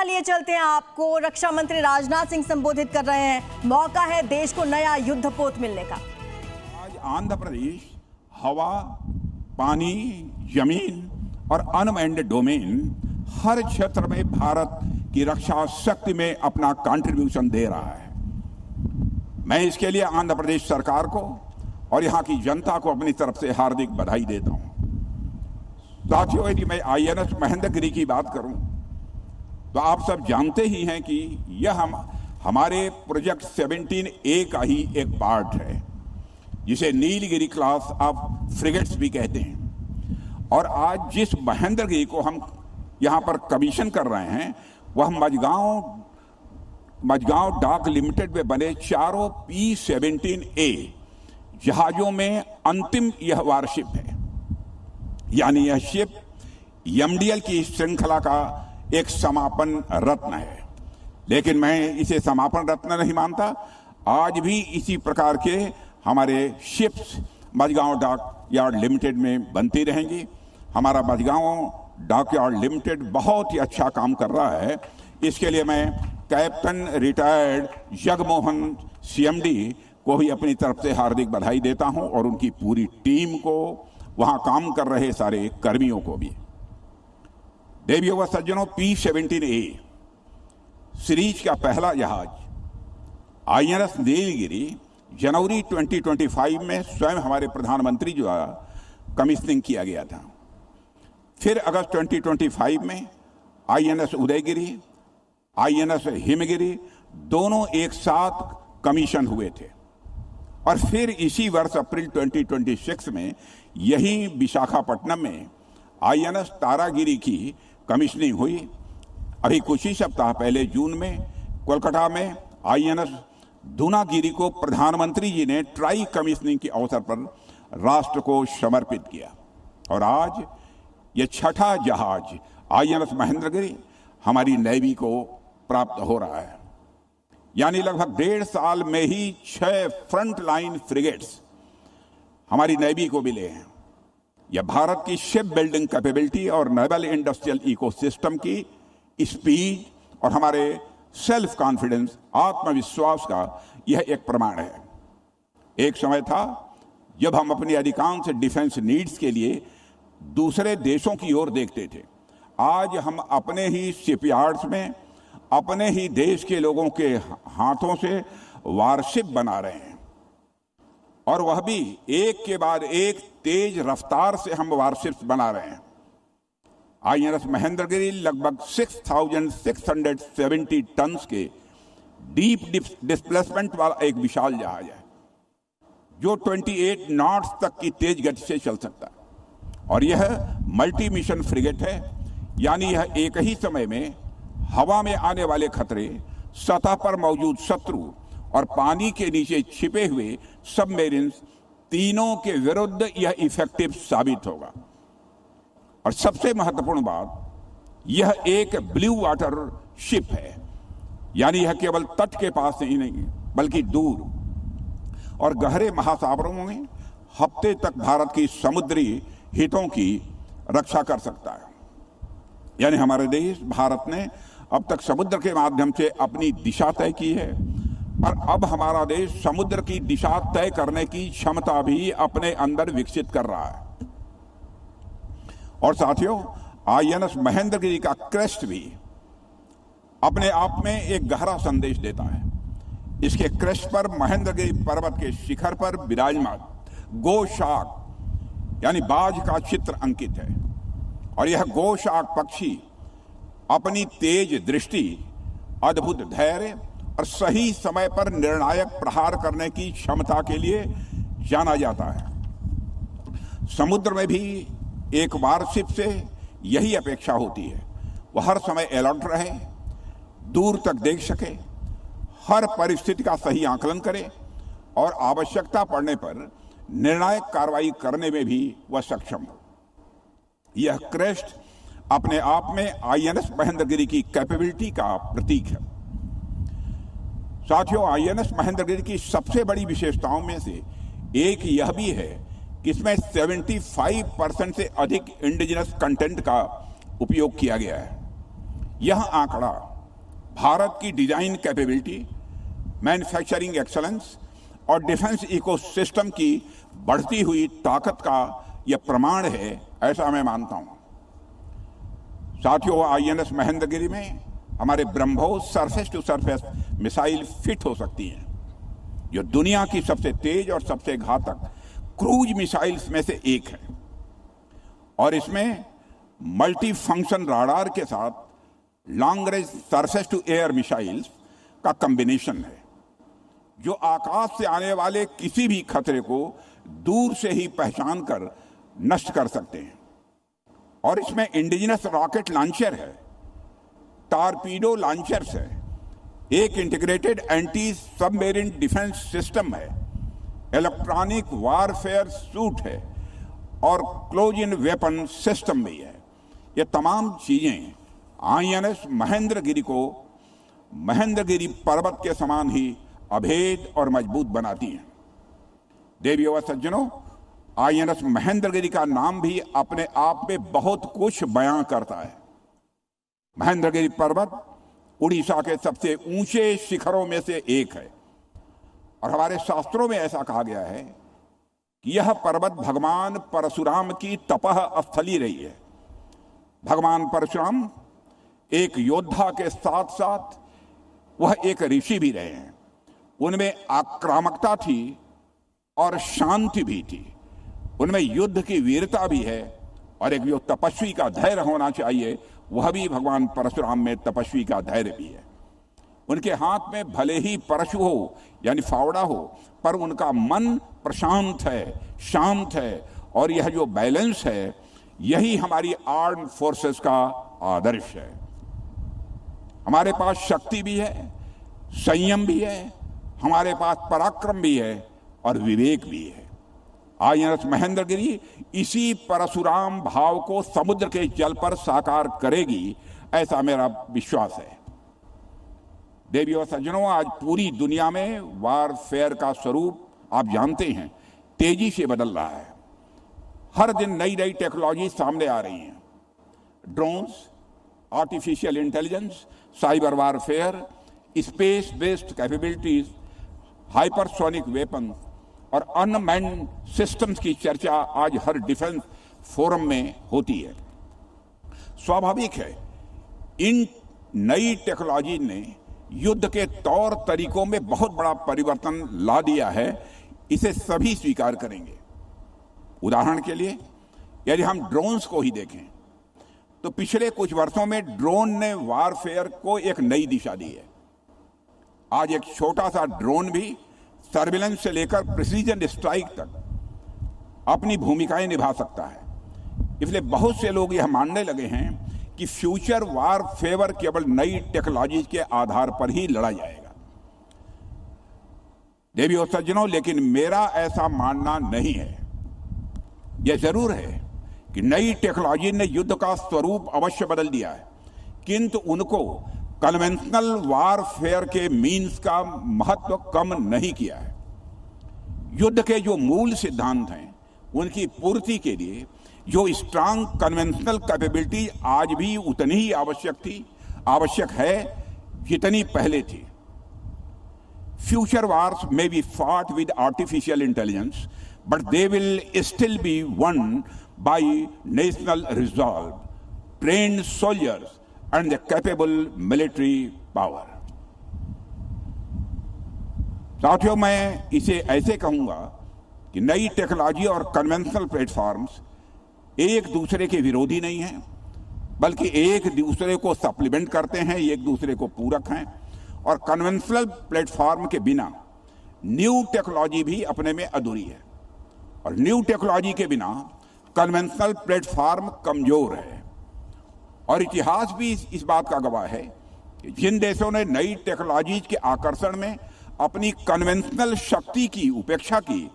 सीधा लिए चलते हैं आपको। रक्षा मंत्री राजनाथ सिंह संबोधित कर रहे हैं। मौका है देश को नया युद्धपोत मिलने का। आज आंध्र प्रदेश हवा, पानी, जमीन और अनमैन्ड डोमेन हर क्षेत्र में भारत की रक्षा शक्ति में अपना कंट्रीब्यूशन दे रहा है। मैं इसके लिए आंध्र प्रदेश सरकार को और यहां की जनता को अपनी तरफ से हार्दिक बधाई देता हूं। साथियों, यदि मैं INS महेंद्रगिरी की बात करूं तो आप सब जानते ही हैं कि यह हमारे प्रोजेक्ट 17A का ही एक पार्ट है, जिसे नीलगिरी क्लास ऑफ फ्रिगेट्स भी कहते हैं। और आज जिस महेंद्रगिरी को हम यहां पर कमीशन कर रहे हैं वह मझगांव डाक लिमिटेड में बने चारों P-17A जहाजों में अंतिम यह वारशिप है। यानी यह शिप MDL की श्रृंखला का एक समापन रत्न है। लेकिन मैं इसे समापन रत्न नहीं मानता। आज भी इसी प्रकार के हमारे शिप्स मझगांव डाक यार्ड लिमिटेड में बनती रहेंगी। हमारा मझगांव डाक यार्ड लिमिटेड बहुत ही अच्छा काम कर रहा है। इसके लिए मैं कैप्टन रिटायर्ड जगमोहन CMD को भी अपनी तरफ से हार्दिक बधाई देता हूं और उनकी पूरी टीम को, वहां काम कर रहे सारे कर्मियों को भी। देवियों व सज्जनों, P-17A सीरीज का पहला जहाज INS नीलगिरी जनवरी 2025 में स्वयं हमारे प्रधानमंत्री द्वारा कमीशनिंग किया गया था। फिर अगस्त 2025 में INS उदयगिरी, INS हिमगिरी दोनों एक साथ कमीशन हुए थे। और फिर इसी वर्ष अप्रैल 2026 में यही विशाखापट्टनम में INS तारागिरी की कमीशनिंग हुई। अभी कुछ ही सप्ताह पहले जून में कोलकाता में INS धुनागिरी को प्रधानमंत्री जी ने ट्राई कमीशनिंग के अवसर पर राष्ट्र को समर्पित किया। और आज यह छठा जहाज INS महेंद्रगिरी हमारी नेवी को प्राप्त हो रहा है। यानी लगभग 1.5 साल में ही 6 फ्रंट लाइन फ्रिगेट्स हमारी नेवी को मिले हैं। यह भारत की शिप बिल्डिंग कैपेबिलिटी और नेवल इंडस्ट्रियल इकोसिस्टम की स्पीड और हमारे सेल्फ कॉन्फिडेंस, आत्मविश्वास का यह एक प्रमाण है। एक समय था जब हम अपनी अधिकांश डिफेंस नीड्स के लिए दूसरे देशों की ओर देखते थे। आज हम अपने ही शिपयार्ड्स में अपने ही देश के लोगों के हाथों से वारशिप बना रहे हैं, और वह भी एक के बाद एक तेज रफ्तार से हम वारशिप्स बना रहे हैं। INS महेंद्रगिरी लगभग 6,670 टन के डीप डिस्प्लेसमेंट वाला एक विशाल जहाज है, जो 28 नॉट्स तक की तेज गति से चल सकता है। और यह मल्टी मिशन फ्रिगेट है, यानी यह एक ही समय में हवा में आने वाले खतरे, सतह पर मौजूद शत्रु और पानी के नीचे छिपे हुए सबमरीन्स तीनों के विरुद्ध यह इफेक्टिव साबित होगा। और सबसे महत्वपूर्ण बात, यह एक ब्लू वाटर शिप है, यानी यह केवल तट के पास ही नहीं बल्कि दूर और गहरे महासागरों में हफ्ते तक भारत की समुद्री हितों की रक्षा कर सकता है। यानी हमारे देश भारत ने अब तक समुद्र के माध्यम से अपनी दिशा तय की है, और अब हमारा देश समुद्र की दिशा तय करने की क्षमता भी अपने अंदर विकसित कर रहा है। और साथियों, INS महेंद्रगिरी का क्रेस्ट भी अपने आप में एक गहरा संदेश देता है। इसके क्रेस्ट पर महेंद्रगिरी पर्वत के शिखर पर विराजमान गोशाक यानी बाज का चित्र अंकित है। और यह गोशाक पक्षी अपनी तेज दृष्टि, अद्भुत धैर्य और सही समय पर निर्णायक प्रहार करने की क्षमता के लिए जाना जाता है। समुद्र में भी एक वारशिप से यही अपेक्षा होती है, वह हर समय अलर्ट रहे, दूर तक देख सके, हर परिस्थिति का सही आकलन करे और आवश्यकता पड़ने पर निर्णायक कार्रवाई करने में भी वह सक्षम हो। यह क्रेस्ट अपने आप में INS महेंद्रगिरी की कैपेबिलिटी का प्रतीक है। साथियों, INS महेंद्रगिरी की सबसे बड़ी विशेषताओं में से एक यह भी है कि इसमें 75% से अधिक इंडिजिनस कंटेंट का उपयोग किया गया है। यह आंकड़ा भारत की डिजाइन कैपेबिलिटी, मैन्युफैक्चरिंग एक्सलेंस और डिफेंस इकोसिस्टम की बढ़ती हुई ताकत का यह प्रमाण है, ऐसा मैं मानता हूं। साथियों, आईएनएस महेंद्रगिरी में हमारे BrahMos surface to surface missile fit हो सकती हैं, जो दुनिया की सबसे तेज और सबसे घातक क्रूज मिसाइल्स में से एक है। और इसमें मल्टी फंक्शन राडार के साथ long range surface to air missiles का कॉम्बिनेशन है, जो आकाश से आने वाले किसी भी खतरे को दूर से ही पहचान कर नष्ट कर सकते हैं। और इसमें इंडिजिनस रॉकेट लॉन्चर है, टारपीडो लॉन्चर्स है, एक integrated anti submarine defence system है, इलेक्ट्रॉनिक वारफेयर सूट है और क्लोज इन वेपन सिस्टम भी है। ये तमाम चीजें आईएनएस महेंद्रगिरी को महेंद्रगिरी पर्वत के समान ही अभेद और मजबूत बनाती हैं। देवियों व सज्जनों, आईएनएस महेंद्रगिरी का नाम भी अपने आप में बहुत कुछ बयां करता है। महेंद्रगिरी पर्वत उड़ीसा के सबसे ऊंचे शिखरों में से एक है और हमारे शास्त्रों में ऐसा कहा गया है कि यह पर्वत भगवान परशुराम की तपह स्थली रही है। भगवान परशुराम एक योद्धा के साथ साथ वह एक ऋषि भी रहे हैं। उनमें आक्रामकता थी और शांति भी थी, उनमें युद्ध की वीरता भी है और एक जो तपस्वी का धैर्य होना चाहिए, वह भी भगवान परशुराम में तपस्वी का धैर्य भी है। उनके हाथ में भले ही परशु हो यानी फावड़ा हो, पर उनका मन प्रशांत है, शांत है। और यह जो बैलेंस है, यही हमारी आर्म्ड फोर्सेस का आदर्श है। हमारे पास शक्ति भी है, संयम भी है, हमारे पास पराक्रम भी है और विवेक भी है। आईएनएस महेंद्रगिरी इसी परशुराम भाव को समुद्र के जल पर साकार करेगी, ऐसा मेरा विश्वास है। देवियों और सज्जनों, आज पूरी दुनिया में वारफेयर का स्वरूप आप जानते हैं तेजी से बदल रहा है। हर दिन नई नई टेक्नोलॉजी सामने आ रही हैं। Drones, artificial intelligence, cyber warfare, space based capabilities, hypersonic weapon और अनमैन्ड सिस्टम्स की चर्चा आज हर डिफेंस फोरम में होती है। स्वाभाविक है, इन नई टेक्नोलॉजी ने युद्ध के तौर तरीकों में बहुत बड़ा परिवर्तन ला दिया है, इसे सभी स्वीकार करेंगे। उदाहरण के लिए यदि हम ड्रोन्स को ही देखें तो पिछले कुछ वर्षों में ड्रोन ने वारफेयर को एक नई दिशा दी है। आज एक छोटा सा ड्रोन भी सर्विलेंस से लेकर प्रिसीजन स्ट्राइक तक अपनी भूमिकाएं निभा सकता है। इसलिए बहुत से लोग यह मानने लगे हैं कि फ्यूचर वारफेयर केवल नई टेक्नोलॉजी के आधार पर ही लड़ा जाएगा। देवियों और सज्जनों, लेकिन मेरा ऐसा मानना नहीं है। यह जरूर है कि नई टेक्नोलॉजी ने युद्ध का स्वरूप अवश्य बदल दिया है, किंतु उनको कन्वेंशनल वारफेयर के मीन्स का महत्व कम नहीं किया है। युद्ध के जो मूल सिद्धांत हैं, उनकी पूर्ति के लिए जो स्ट्रांग कन्वेंशनल कैपेबिलिटी आज भी उतनी ही आवश्यक है जितनी पहले थी। Future wars may be fought with artificial intelligence, but they will still be won by national resolve, trained soldiers and the capable military power. साथियों, मैं इसे ऐसे कहूंगा कि नई टेक्नोलॉजी और कन्वेंशनल प्लेटफॉर्म्स एक दूसरे के विरोधी नहीं हैं, बल्कि एक दूसरे को सप्लीमेंट करते हैं, एक दूसरे को पूरक हैं। और कन्वेंशनल प्लेटफॉर्म के बिना न्यू टेक्नोलॉजी भी अपने में अधूरी है, और न्यू टेक्नोलॉजी के बिना कन्वेंशनल प्लेटफॉर्म कमजोर है। और इतिहास भी इस बात का गवाह है कि जिन देशों ने नई टेक्नोलॉजी के आकर्षण में अपनी कन्वेंशनल शक्ति की उपेक्षा की,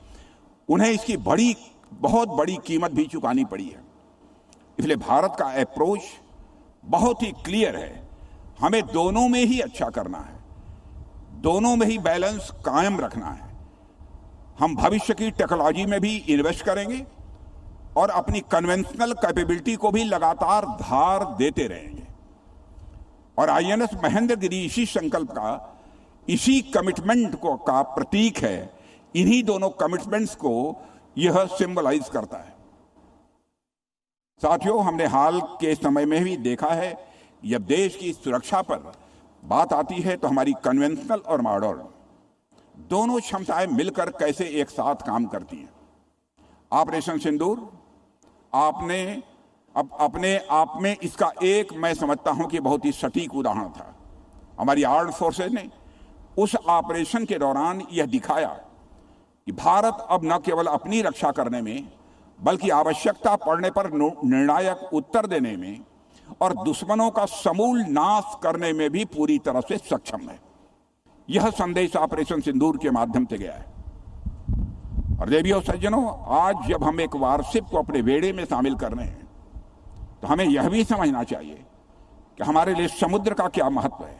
उन्हें इसकी बहुत बड़ी कीमत भी चुकानी पड़ी है। इसलिए भारत का अप्रोच बहुत ही क्लियर है। हमें दोनों में ही अच्छा करना है, दोनों में ही बैलेंस कायम रखना है। हम भविष्य की टेक्नोलॉजी में भी इन्वेस्ट करेंगे और अपनी कन्वेंशनल कैपेबिलिटी को भी लगातार धार देते रहेंगे। और आईएनएस महेंद्रगिरी इसी संकल्प का, इसी कमिटमेंट को का प्रतीक है। इन्हीं दोनों कमिटमेंट्स को यह सिंबलाइज करता है। साथियों, हमने हाल के समय में भी देखा है, जब देश की सुरक्षा पर बात आती है तो हमारी कन्वेंशनल और मॉडर्न दोनों क्षमताएं मिलकर कैसे एक साथ काम करती हैं। ऑपरेशन सिंदूर आपने अपने आप में इसका एक, मैं समझता हूं कि बहुत ही सटीक उदाहरण था। हमारी आर्म्ड फोर्सेज ने उस ऑपरेशन के दौरान यह दिखाया कि भारत अब न केवल अपनी रक्षा करने में, बल्कि आवश्यकता पड़ने पर निर्णायक उत्तर देने में और दुश्मनों का समूल नाश करने में भी पूरी तरह से सक्षम है। यह संदेश ऑपरेशन सिंदूर के माध्यम से गया है। और देवियों सज्जनों, आज जब हम एक वारशिप को अपने बेड़े में शामिल कर रहे हैं तो हमें यह भी समझना चाहिए कि हमारे लिए समुद्र का क्या महत्व है।